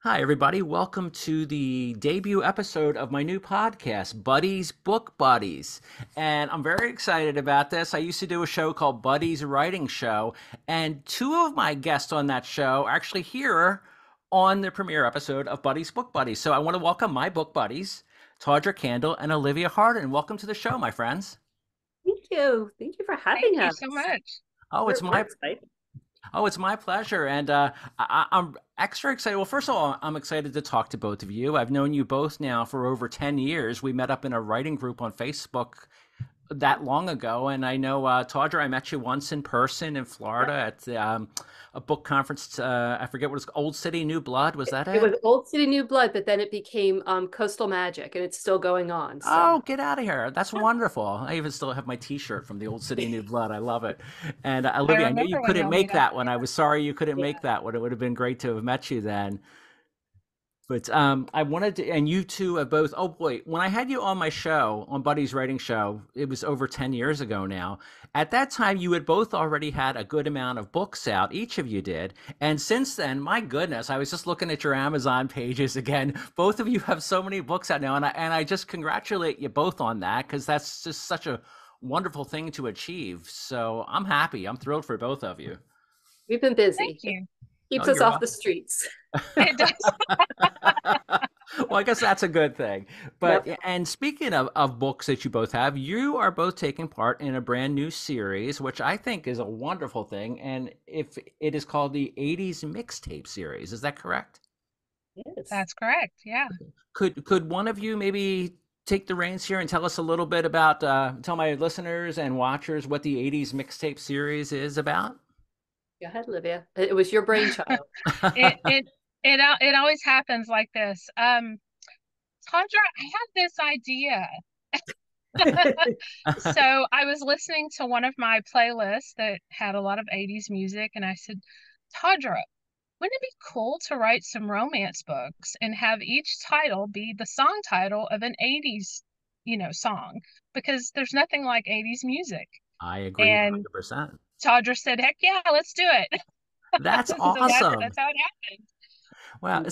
Hi, everybody. Welcome to the debut episode of my new podcast, Buddy's Book Buddies. And I'm very excited about this. I used to do a show called Buddy's Writing Show, and two of my guests on that show are actually here on the premiere episode of Buddy's Book Buddies. So I want to welcome my book buddies, Tawdra Kandle and Olivia Hardin. Welcome to the show, my friends. Thank you. Thank you for Thank having you us. so much. Oh, it's We're my excited. Oh, it's my pleasure. And I'm extra excited. Well, first of all, I'm excited to talk to both of you. I've known you both now for over 10 years. We met up in a writing group on Facebook that long ago. And I know, Tawdra, I met you once in person in Florida at a book conference. I forget what it's called. Old City, New Blood. Was that It it? was Old City, New Blood, but then it became Coastal Magic, and it's still going on. So Oh, get out of here. That's wonderful. I even still have my t-shirt from the Old City, New Blood. I love it. And I Olivia, I know you remember when couldn't y'all make meet up. that one. I was sorry you couldn't yeah, make that one. It would have been great to have met you then. But I wanted to, and you two have both. Oh boy, when I had you on my show, on Buddy's Writing Show, it was over 10 years ago now. At that time, you had both already had a good amount of books out, each of you did. And since then, my goodness, I was just looking at your Amazon pages again. Both of you have so many books out now, and I just congratulate you both on that because that's just such a wonderful thing to achieve. So I'm happy. I'm thrilled for both of you. we've been Thank busy. It you. Oh, keeps us you're off the welcome. streets. It does. Well, I guess that's a good thing. But, Yep. and speaking of books that you both have, you are both taking part in a brand new series, which I think is a wonderful thing. And if it is called the 80s Mixtape Series, is that correct? Yes. That's correct. Yeah. Could one of you maybe take the reins here and tell us a little bit about, tell my listeners and watchers what the 80s Mixtape Series is about? Go ahead, Olivia. It was your brainchild. It it it always happens like this. Tawdra, I had this idea. So I was listening to one of my playlists that had a lot of 80s music, and I said, Tawdra, wouldn't it be cool to write some romance books and have each title be the song title of an 80s, song? Because there's nothing like 80s music. I agree And 100%. Tawdra said, "Heck yeah, let's do it." That's So that's awesome. that's how it happened. Wow,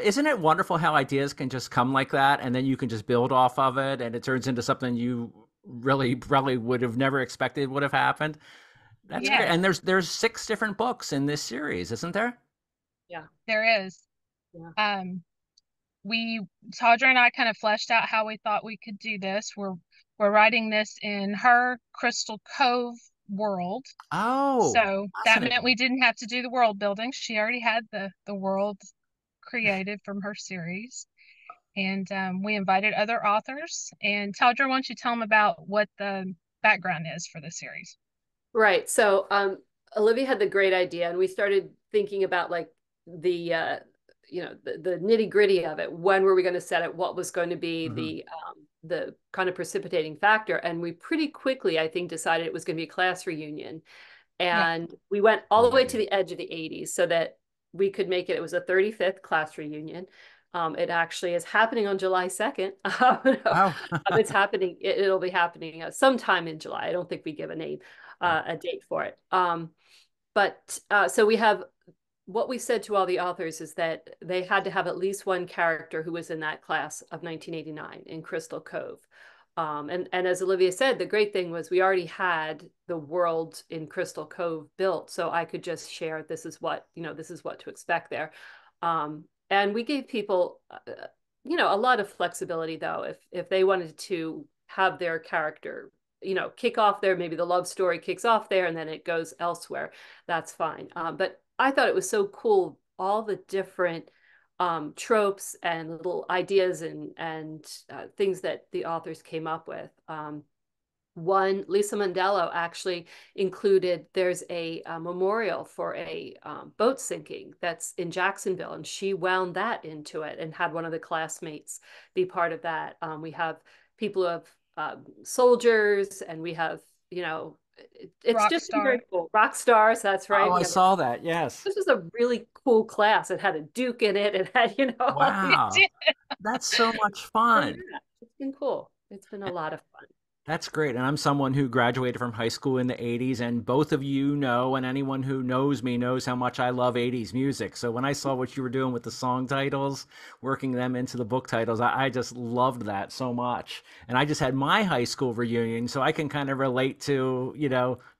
isn't it wonderful how ideas can just come like that and then you can just build off of it and it turns into something you really probably would have never expected would have happened. That's great. Yeah. Yes, And there's six different books in this series, isn't there? Yeah. there is. Yeah. Um, we Tawdra and I kind of fleshed out how we thought we could do this. We're writing this in her Crystal Cove world. Oh, So that meant fascinating. we didn't have to do the world building. She already had the world created from her series. And we invited other authors. And Tawdra, why don't you tell them about what the background is for the series? Right. So Olivia had the great idea, and we started thinking about like the the nitty-gritty of it. When were we going to set it? What was going to be Hmm. the kind of precipitating factor? And we pretty quickly, I think, decided it was going to be a class reunion. Yeah. And we went all the way to Great. the edge of the 80s so that we could make it. It was a 35th class reunion. It actually is happening on July 2nd. Wow. It's happening. It'll be happening sometime in July. I don't think we give a date for it. But so we have what we said to all the authors is that they had to have at least one character who was in that class of 1989 in Crystal Cove. And as Olivia said, the great thing was we already had the world in Crystal Cove built, so I could just share this is what this is what to expect there. And we gave people a lot of flexibility though if they wanted to have their character kick off there, maybe the love story kicks off there and then it goes elsewhere, that's fine. But I thought it was so cool, all the different tropes and little ideas and things that the authors came up with. One, Lisa Mondello actually included, there's a memorial for a boat sinking that's in Jacksonville, and she wound that into it and had one of the classmates be part of that. We have people of soldiers, and we have, it's Rock just very star. cool. Rock stars, that's Oh, right. I saw that. Yes. This was a really cool class. It had a Duke in it. It had, all these. Wow. That's so much So fun. yeah, it's been cool. It's been a lot of fun. That's great. And I'm someone who graduated from high school in the 80s, and both of you know, and anyone who knows me knows how much I love 80s music. So when I saw what you were doing with the song titles, working them into the book titles, I just loved that so much. And I just had my high school reunion, so I can kind of relate to,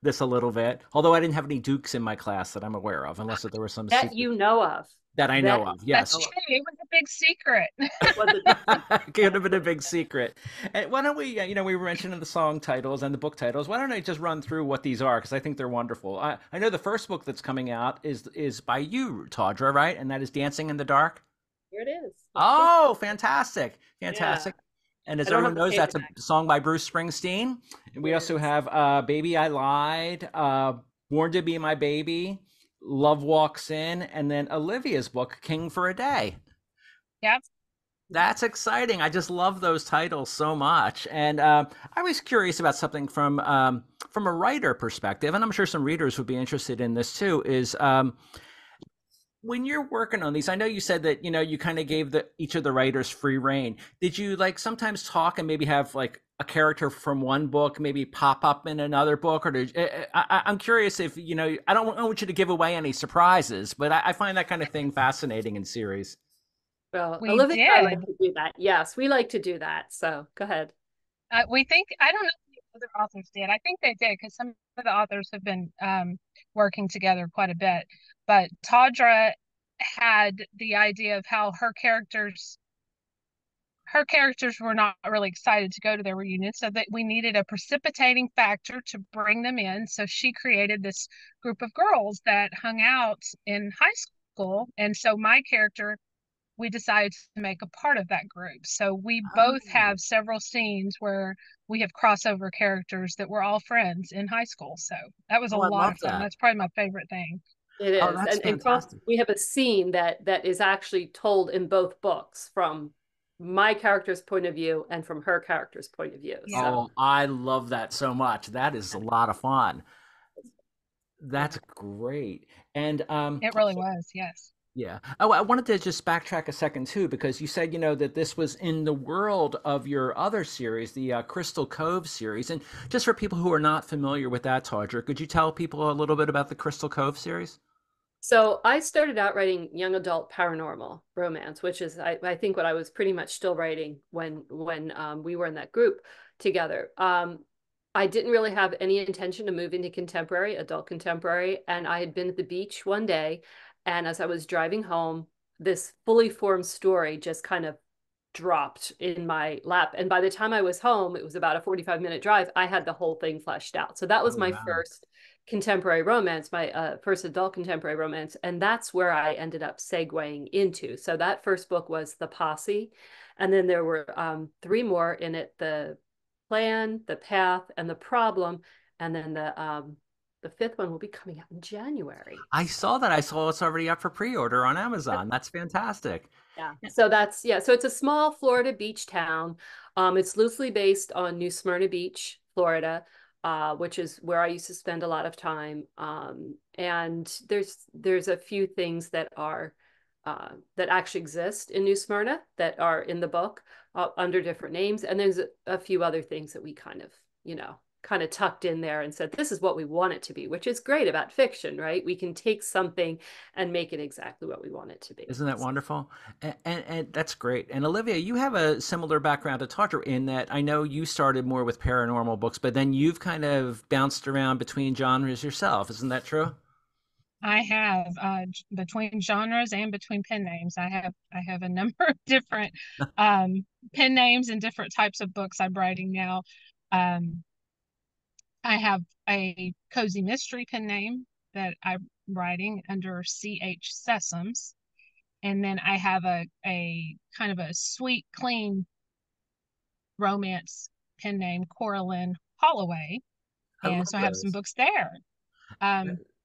this a little bit. Although I didn't have any Dukes in my class that I'm aware of, unless there was some That secret you know of. that I know That of. That's Yes. true. It was a big secret. was a big thing. Could have been a big secret. And why don't we, we were mentioning the song titles and the book titles. Why don't I just run through what these are? Because I think they're wonderful. I know the first book that's coming out is by you, Tawdra, right? And that is Dancing in the Dark. Here it is. Oh, fantastic. Yeah. Fantastic. And as I don't everyone have the knows, that's a paperback. song by Bruce Springsteen. And we also Yes. have Baby I Lied, Born to Be My Baby, Love Walks In, and then Olivia's book, King for a Day. Yep. That's exciting. I just love those titles so much. And I was curious about something from a writer perspective, and I'm sure some readers would be interested in this too, is when you're working on these, I know you said that, you kind of gave each of the writers free reign. Did you like sometimes talk and maybe have like a character from one book maybe pop up in another book? Or I'm curious if, I don't want you to give away any surprises, but I find that kind of thing fascinating in series. Well, We Olivia and I did. like to do that. Yes, we like to do that. So go ahead. We think, I don't know if the other authors did. I think they did because some of the authors have been working together quite a bit. But Tawdra had the idea of how her characters were not really excited to go to their reunion, so that we needed a precipitating factor to bring them in. So she created this group of girls that hung out in high school. And so my character, we decided to make a part of that group. So we both Oh, have several scenes where we have crossover characters that were all friends in high school. So that was a oh, I lot love of fun. that. That's probably my favorite thing. It Oh, is. that's And cross fantastic. we have a scene that is actually told in both books from my character's point of view and from her character's point of view. Yeah, So Oh, I love that so much. That is a lot of fun. That's yeah. great. And it really was. Yes. yeah. Oh, I wanted to just backtrack a second too, because you said, that this was in the world of your other series, the Crystal Cove series. And just for people who are not familiar with that, Tawdra, could you tell people a little bit about the Crystal Cove series? So I started out writing young adult paranormal romance, which is I think what I was pretty much still writing when we were in that group together. I didn't really have any intention to move into contemporary, adult contemporary, and I had been at the beach one day, and as I was driving home, this fully formed story just kind of dropped in my lap. And by the time I was home, it was about a 45-minute drive. I had the whole thing fleshed out. So that was Oh, my wow. first contemporary romance, my first adult contemporary romance. And that's where I ended up segueing into. So that first book was The Posse. And then there were three more in it: The Plan, The Path, and The Problem. And then the fifth one will be coming out in January. I saw that. I saw it's already up for pre-order on Amazon. That's fantastic. Yeah. So that's yeah. So it's a small Florida beach town. It's loosely based on New Smyrna Beach, Florida, which is where I used to spend a lot of time. And there's a few things that actually exist in New Smyrna that are in the book under different names, and there's a few other things that we kind of tucked in there and said, this is what we want it to be, which is great about fiction, right? We can take something and make it exactly what we want it to be. Isn't that wonderful? And that's great. And Olivia, you have a similar background to Tawdra in that I know you started more with paranormal books, but then you've kind of bounced around between genres yourself. Isn't that true? I have between genres and between pen names. I have a number of different um, pen names and different types of books I'm writing now. Um, I have a cozy mystery pen name that I'm writing under C.H. Sessoms. And then I have a kind of a sweet, clean romance pen name, Coraline Holloway. I And love so I have some those. books there.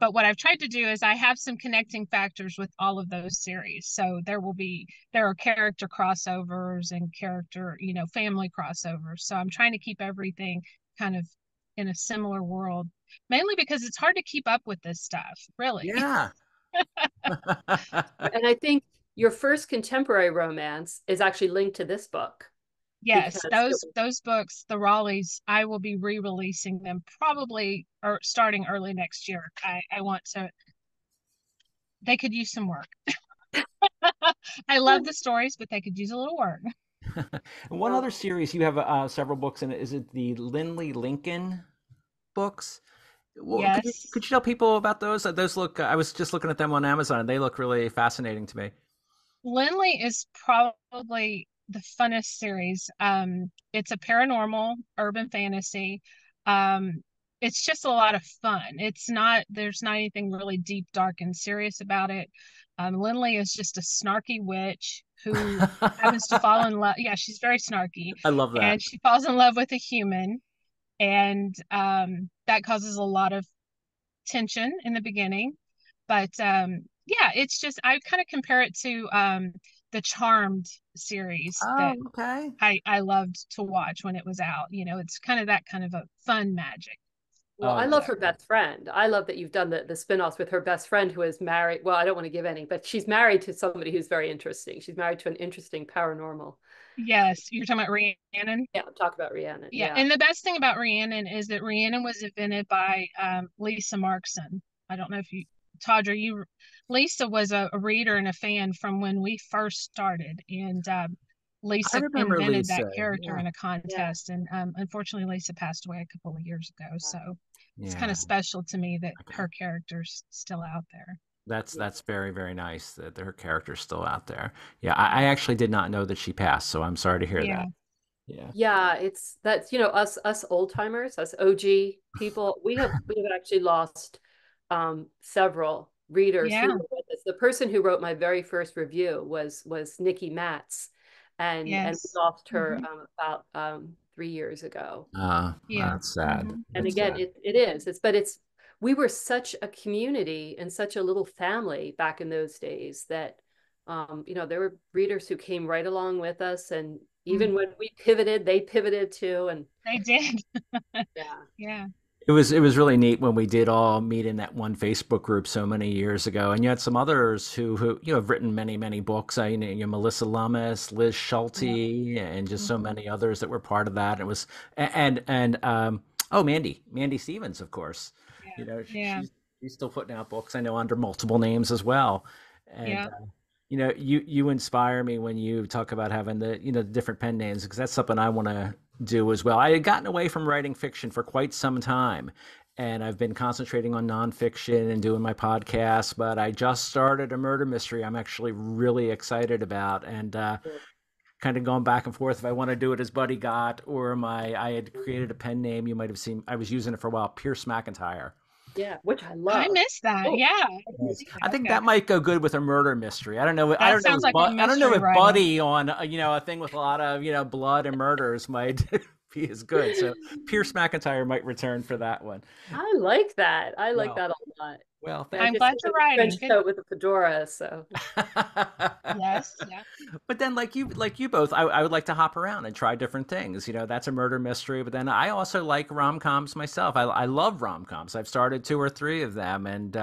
But what I've tried to do is I have some connecting factors with all of those series. So there are character crossovers and family crossovers. So I'm trying to keep everything kind of in a similar world, mainly because it's hard to keep up with this stuff, really. Yeah. And I think your first contemporary romance is actually linked to this book. Yes, because those books, the Raleighs, I will be re-releasing them probably or starting early next year. I want to. They could use some work. I love the stories, but they could use a little work. And one um, other series you have several books in it. Is it the Lindley Lincoln books? Well, could Yes. you tell people about those? Those look. I was just looking at them on Amazon, and they look really fascinating to me. Lindley is probably the funnest series. It's a paranormal urban fantasy. Um, it's just a lot of fun. There's not anything really deep, dark, and serious about it. Lindley is just a snarky witch who happens to fall in love. Yeah, she's very snarky, I love that. and she falls in love with a human, and that causes a lot of tension in the beginning. But yeah, it's just I kind of compare it to the Charmed series that Oh, okay. I loved to watch when it was out. It's kind of that kind of a fun magic. well, Oh, I love that's So her best friend. I love that you've done the spin-offs with her best friend who is married. Well, I don't want to give any, but she's married to somebody who's very interesting. She's married to an interesting paranormal. yes, you're talking about Rhiannon. Yeah, talk about Rhiannon. Yeah, Yeah. and the best thing about Rhiannon is that Rhiannon was invented by Lisa Markson. I don't know if you, Tawdra, Lisa was a reader and a fan from when we first started, and I Lisa remember invented that Lisa. character Yeah, in a Yeah. contest, and unfortunately, Lisa passed away a couple of years ago. So it's kind yeah. of special to me that Okay. her character's still out there. Yeah. That's very very nice that her character's still out there. Yeah, I actually did not know that she passed, so I'm sorry to hear Yeah, that. Yeah. Yeah, it's that's us old timers, us OG people. We have actually lost several readers who yeah, were with us. The person who wrote my very first review was Nikki Matz, and we yes, lost her hmm, about 3 years ago. yeah, That's sad. hmm, And That's again, sad. it's we were such a community and such a little family back in those days that there were readers who came right along with us, and even when we pivoted, they pivoted too. And they did. yeah, Yeah, It was really neat when we did all meet in that one Facebook group so many years ago, and you had some others who have written many books. Melissa Lummis, Liz yeah, Schulte, and just so hmm, many others that were part of that. It was and oh, Mandy Stevens, of course. yeah, You know, yeah, she's still putting out books. I know under multiple names as well, and yeah. you inspire me when you talk about having the different pen names, because that's something I want to do as well. I had gotten away from writing fiction for quite some time, and I've been concentrating on nonfiction and doing my podcast. But I just started a murder mystery I'm actually really excited about, and kind of going back and forth if I want to do it as Buddy Gott or my. I had created a pen name. You might have seen. I was using it for a while. Pierce McIntyre. yeah, which I I love. miss that. Oh, Yeah. I didn't Yes. see I that. think Okay. that might go good with a murder mystery. I don't know. I That don't know. sounds like a I don't know mystery if writer. Buddy on a thing with a lot of blood and murders might be as good. So Pierce McIntyre might return for that one. I like that. I like Well, that a lot. well, Yeah, I thank I'm just glad think you're of a writing. trench Good. coat with a fedora. So you. Yes. Yeah. But then, like you both, I would like to hop around and try different things. That's a murder mystery. But then I also like rom coms myself. I love rom coms. I've started two or three of them, and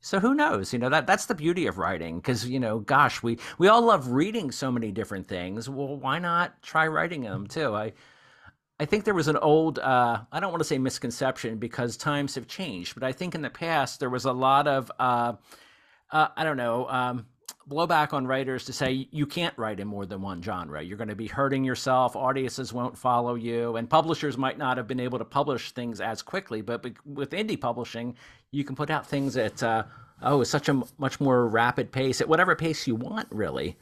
so who knows? That's the beauty of writing, because gosh, we all love reading so many different things. Well, why not try writing them too? I think there was an old, I don't want to say misconception because times have changed, but I think in the past there was a lot of, I don't know, blowback on writers to say you can't write in more than one genre. You're going to be hurting yourself. Audiences won't follow you, and publishers might not have been able to publish things as quickly. But with indie publishing, you can put out things at such a much more rapid pace, at whatever pace you want, really.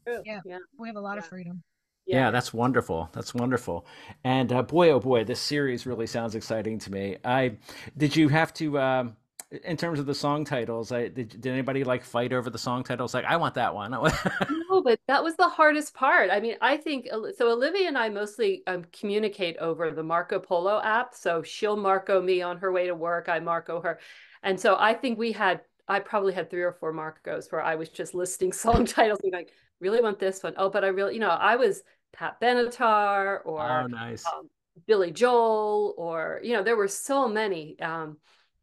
true. Yeah. Yeah, We have a lot of yeah, freedom. yeah. Yeah, that's wonderful. That's wonderful. And boy, oh boy, this series really sounds exciting to me. I did you have to in terms of the song titles, did anybody like fight over the song titles? Like, I want that one. No, but that was the hardest part. I mean, I think so. Olivia and I mostly communicate over the Marco Polo app. So she'll Marco me on her way to work. I Marco her. And so I think I probably had 3 or 4 Marcos where I was just listing song titles and going, really want this one. Oh, but I really, I was Pat Benatar Oh, or nice. Billy Joel or, there were so many.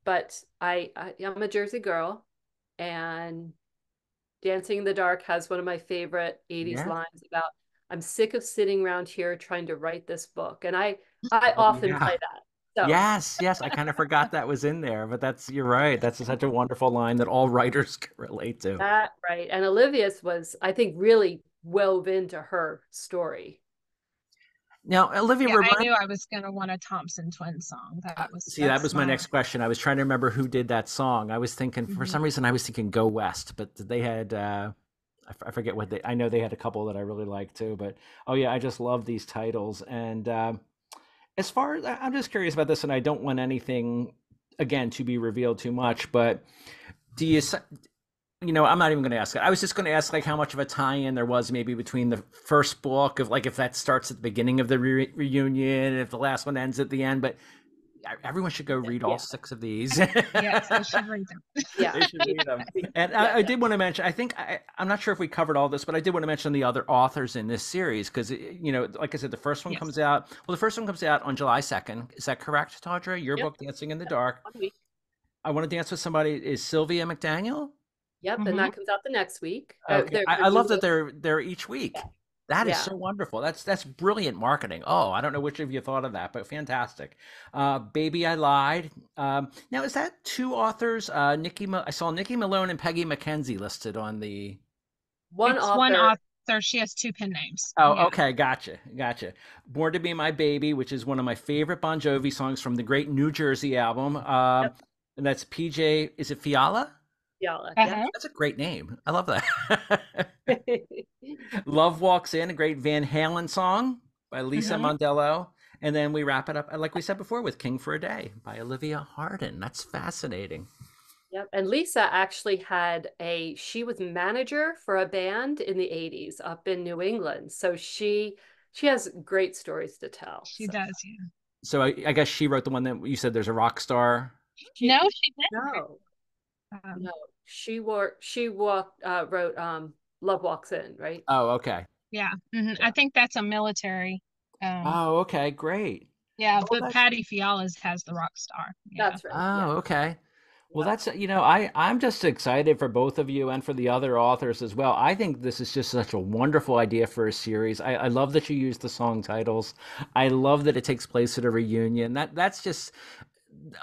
But I'm a Jersey girl, and Dancing in the Dark has one of my favorite 80s Yeah. lines about I'm sick of sitting around here trying to write this book. And I Oh, often yeah. play that. So Yes, yes, I kind of forgot that was in there, but you're right. That's such a wonderful line that all writers can relate to. that, right. And Olivia's was, I think, really wove into her story. Now, Olivia, Yeah, I remind knew I was gonna want a Thompson Twins song. see, that That's was my my next question. I was trying to remember who did that song. I was thinking, for mhm. some reason, I was thinking Go West, but they had, I forget what I know they had a couple that I really liked too, but oh yeah, I just love these titles. And as far as, I'm just curious about this, and I don't want anything, again, to be revealed too much, but do you, I'm not even going to ask it. I was just going to ask like how much of a tie-in there was maybe between the first book of like if that starts at the beginning of the reunion, if the last one ends at the end. But everyone should go read all Yeah. 6 of these. Yes, they should read them. Yeah. They should read them. And Yeah, I did want to mention, I think I'm not sure if we covered all this, but I did want to mention the other authors in this series because, like I said, the first one Yes. comes out. Well, the first one comes out on July 2nd. Is that correct, Tawdra? Your Yep. book, Dancing in the Dark. 1 week. I Want to Dance with Somebody is Sylvia McDaniel. Yep, and Mm-hmm. that comes out the next week. Okay, I love that they're each week. Yeah. That is Yeah. so wonderful. That's brilliant marketing. Oh, I don't know which of you thought of that, but fantastic. Baby, I Lied. Now, is that 2 authors? I saw Nikki Malone and Peggy McKenzie listed on the. One It's author. one author. She has 2 pen names. Oh, Yeah. okay, gotcha. Born to Be My Baby, which is one of my favorite Bon Jovi songs from the great New Jersey album. Yep. And that's PJ. Is it Fiala? Fiala. Uh-huh. That's a great name. I love that. Yeah. Love Walks In, a great Van Halen song by Lisa Mhm. Mondello. And then we wrap it up, like we said before, with King for a Day by Olivia Hardin. That's fascinating. Yep. And Lisa actually she was manager for a band in the 80s up in New England. So she has great stories to tell. She So does, yeah. So I guess she wrote the one that you said there's a rock star. No, she didn't. no, Um, no. Wrote Love Walks In, right? Oh, okay. yeah. I think that's a military. Oh, okay. Great. Yeah, Well, but Patty Fiala's has the rock star. Yeah. That's right. oh, Yeah. okay. Well, Yep. that's, I'm just excited for both of you and for the other authors as well. I think this is just such a wonderful idea for a series. I love that you use the song titles. I love that it takes place at a reunion. That's just,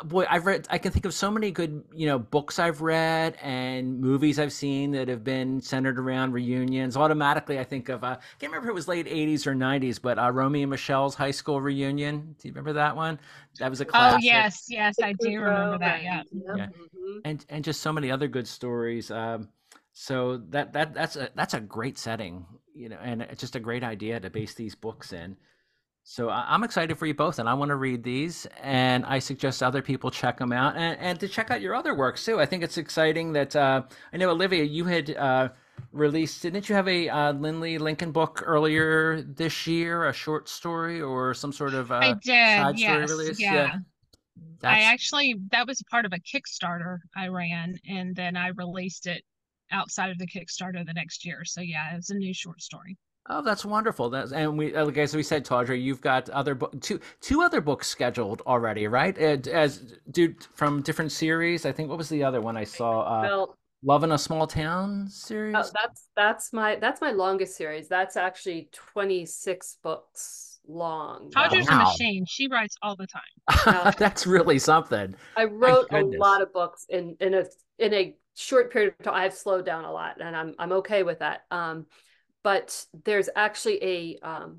boy, I can think of so many good, books I've read and movies I've seen that have been centered around reunions. Automatically, I think of, I can't remember if it was late 80s or 90s, but Romy and Michelle's high school reunion. Do you remember that one? That was a Oh, classic. yes, I do remember that. Yeah. Yeah. And just so many other good stories. So that's a great setting, and it's just a great idea to base these books in. So I'm excited for you both, and I want to read these, and I suggest other people check them out, and to check out your other works too. I think it's exciting that I know, Olivia, you had released, didn't you have a Lindley Lincoln book earlier this year, a short story or some sort of I did. side story Yes. release? Yeah. That's That was part of a Kickstarter I ran, and then I released it outside of the Kickstarter the next year. So yeah, it was a new short story. Oh, that's wonderful. And we, like as we said, Tawdra, you've got two other books scheduled already, right? From different series. I think what was the other one I saw? Well, Love in a Small Town series. that's my longest series. That's actually 26 books long. Tawdra's a Wow. machine. She writes all the time. That's really something. I wrote a goodness. lot of books in a short period of time. I've slowed down a lot, and I'm okay with that. But there's actually a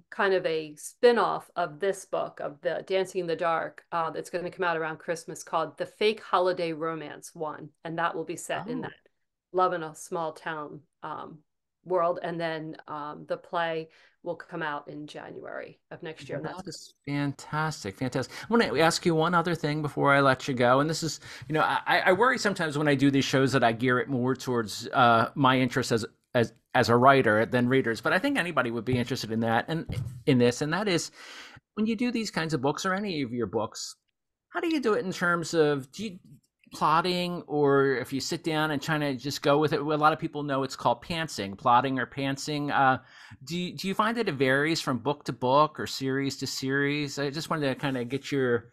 kind of a spin-off of this book of the Dancing in the Dark that's going to come out around Christmas called The Fake Holiday Romance One, and that will be set in that Love in a Small Town world, and then the play will come out in January of next year. And That is fantastic. I want to ask you one other thing before I let you go. And this is, I worry sometimes when I do these shows that I gear it more towards my interest as a writer than readers. But I think anybody would be interested in that and in this. And that is, when you do these kinds of books or any of your books, how do you do it in terms of plotting, or if you sit down and trying to just go with it? A lot of people know it's called plotting or pantsing. Do you find that it varies from book to book or series to series? I just wanted to kind of get your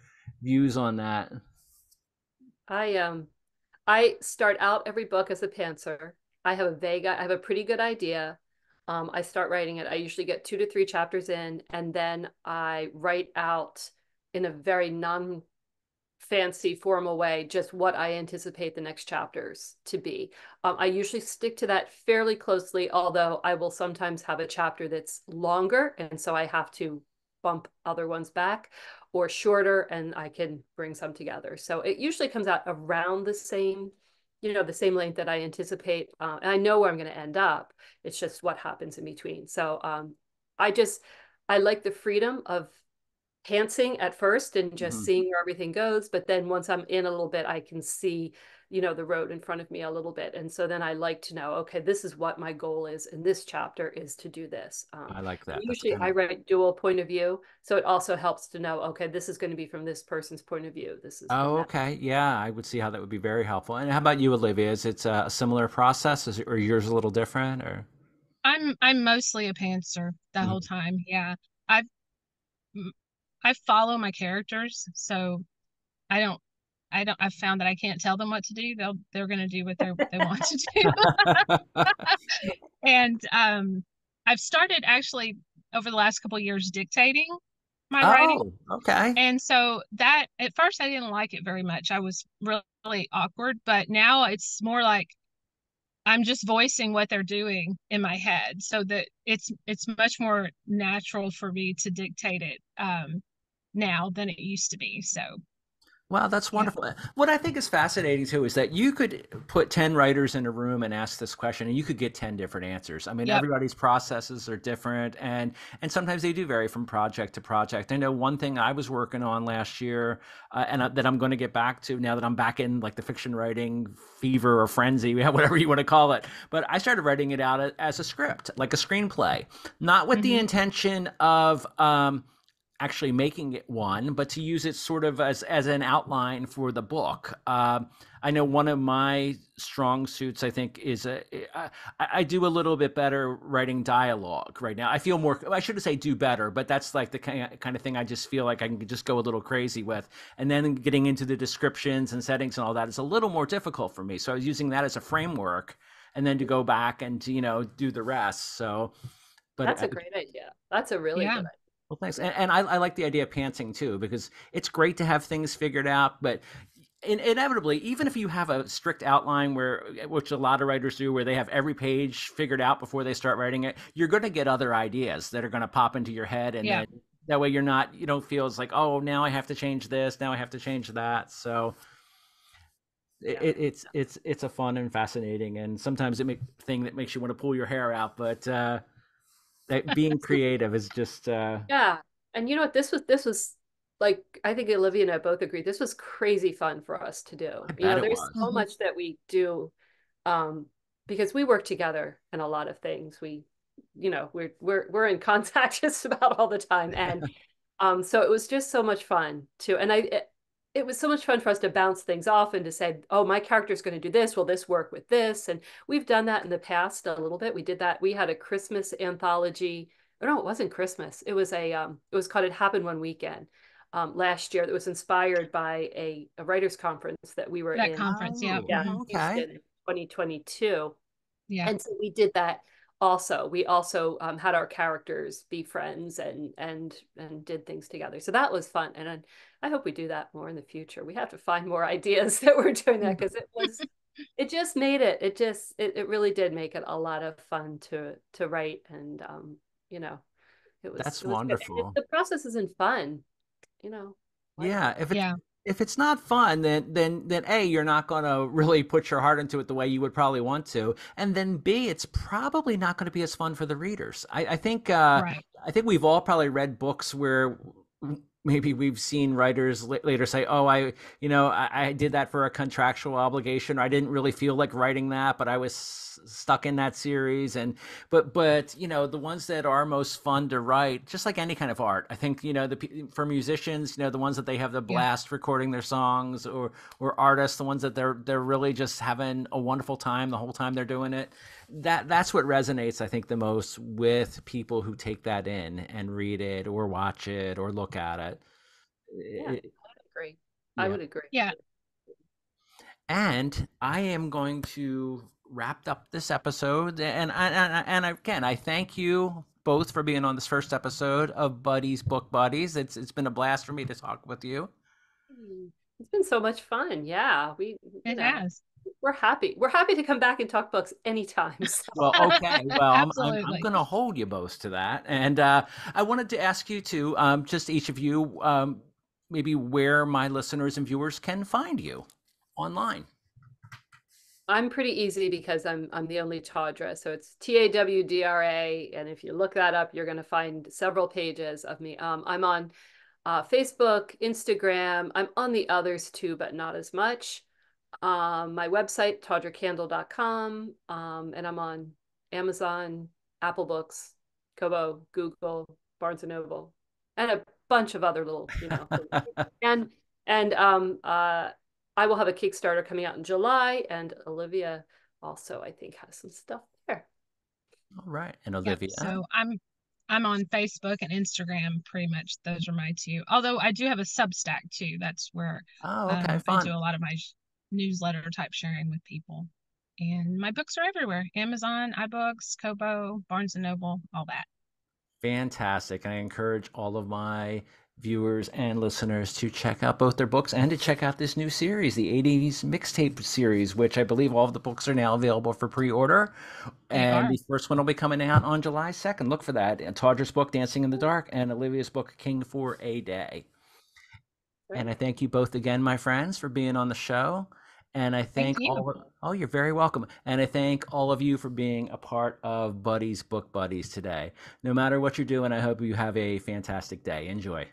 views on that. I start out every book as a pantser. I have a pretty good idea. I start writing it. I usually get 2 to 3 chapters in, and then I write out in a very non-fancy formal way just what I anticipate the next chapters to be. I usually stick to that fairly closely, although I will sometimes have a chapter that's longer, and so I have to bump other ones back, or shorter, and I can bring some together. So it usually comes out around the same, the same length that I anticipate. And I know where I'm going to end up. It's just what happens in between. So I just, I like the freedom of pantsing at first and just seeing where everything goes. But then once I'm in a little bit, I can see, the road in front of me a little bit. And so then I like to know, okay, this is what my goal is in this chapter, is to do this. I like that. That's Usually I write dual point of view. So it also helps to know, okay, this is going to be from this person's point of view. This is from Oh, that. okay. Yeah, I would see how that would be very helpful. And how about you, Olivia? Is it a similar process, or yours a little different, or? I'm mostly a pantser the whole Mhm. time. Yeah. I've I follow my characters, so I don't I've found that I can't tell them what to do. They're going to do what they want to do. And I've started actually over the last couple of years dictating my writing. Oh, okay. And so that at first I didn't like it very much. I was really awkward, but now it's more like I'm just voicing what they're doing in my head, so that it's much more natural for me to dictate it now than it used to be. So Wow, that's yeah. wonderful. What I think is fascinating too is that you could put 10 writers in a room and ask this question and you could get 10 different answers. I mean, Yep. everybody's processes are different, and sometimes they do vary from project to project. I know one thing I was working on last year, that I'm going to get back to now that I'm back in like the fiction writing fever or frenzy, whatever you want to call it. But I started writing it out as a script, like a screenplay, not with the Hmm. intention of actually making it one, but to use it sort of as an outline for the book. I know one of my strong suits, I think, is I do a little bit better writing dialogue right now. I feel more, I shouldn't say do better, but that's like the kind of thing I just feel like I can just go a little crazy with. And then getting into the descriptions and settings and all that is a little more difficult for me. So I was using that as a framework, and then to go back and to, do the rest. So, but That's a great idea. That's a really Yeah. good idea. well, thanks. And I like the idea of pantsing too, because it's great to have things figured out, but inevitably, even if you have a strict outline which a lot of writers do, where they have every page figured out before they start writing it, you're going to get other ideas that are going to pop into your head. And Yeah. then that way you don't feel it's like, oh, now I have to change this. Now I have to change that. So Yeah. it's a fun and fascinating, and sometimes thing that makes you want to pull your hair out, but, that being creative is just, Yeah. And you know what? This was like, I think Olivia and I both agree. This was crazy fun for us to do. I bet it There's was. so Hmm. much that we do, um, because we work together in a lot of things. We're in contact just about all the time. And so it was just so much fun too. And it was so much fun for us to bounce things off and to say, oh, my character's going to do this. Will this work with this? And we've done that in the past a little bit. We did that. We had a Christmas anthology. Oh, no, it wasn't Christmas. It was called It Happened One Weekend, last year, that was inspired by a writers conference that we were That in. conference. Yeah. Oh, Yeah, Hmm. in okay. Houston in 2022. Yeah. And so we did that also. We also had our characters be friends and did things together. So that was fun. And I hope we do that more in the future. We have to find more ideas that we're doing that, because it just made it really did make it a lot of fun to write. And you know That's it was good. And if wonderful. the process isn't fun, you know why do Yeah, it? Yeah. if it's not fun, then A, you're not going to really put your heart into it the way you would probably want to, and then B, it's probably not going to be as fun for the readers. Right. I think we've all probably read books where maybe we've seen writers later say, "Oh, I did that for a contractual obligation. Or I didn't really feel like writing that, but I was stuck in that series." And but the ones that are most fun to write, just like any kind of art, I think for musicians, the ones that they have the Yeah. blast recording their songs, or artists, the ones that they're really just having a wonderful time the whole time they're doing it. That's what resonates, I think, the most with people who take that in and read it or watch it or look at it. Yeah, I It- would agree. I yeah. would agree. Yeah. And I am going to wrapped up this episode. And again, I thank you both for being on this first episode of Buddy's Book Buddies. It's been a blast for me to talk with you. It's been so much fun. Yeah, It has. we're happy. We're happy to come back and talk books anytime. So. Well, okay. Well, I'm Absolutely. going to hold you both to that. And I wanted to ask you to just each of you, maybe where my listeners and viewers can find you online. I'm pretty easy because I'm the only Tawdra, so it's Tawdra, and if you look that up, you're going to find several pages of me. I'm on Facebook, Instagram. I'm on the others too, but not as much. My website, tawdrakandle.com, and I'm on Amazon, Apple Books, Kobo, Google, Barnes and Noble, and a bunch of other little, and I will have a Kickstarter coming out in July, and Olivia also, I think, has some stuff there. All right, and Olivia. Yep. So I'm on Facebook and Instagram. Pretty much, those are my two. Although I do have a Substack too. That's where Okay, I fun. do a lot of my newsletter type sharing with people. And my books are everywhere: Amazon, iBooks, Kobo, Barnes and Noble, all that. Fantastic. I encourage all of my viewers and listeners to check out both their books and to check out this new series, the 80s Mixtape series, which I believe all of the books are now available for pre-order. And the first one will be coming out on July 2nd. Look for that. And Tawdra's book, Dancing in the Dark, and Olivia's book, King for a Day. Right. And I thank you both again, my friends, for being on the show. And I thank you're very welcome. And I thank all of you for being a part of Buddy's Book Buddies today. No matter what you're doing, I hope you have a fantastic day. Enjoy.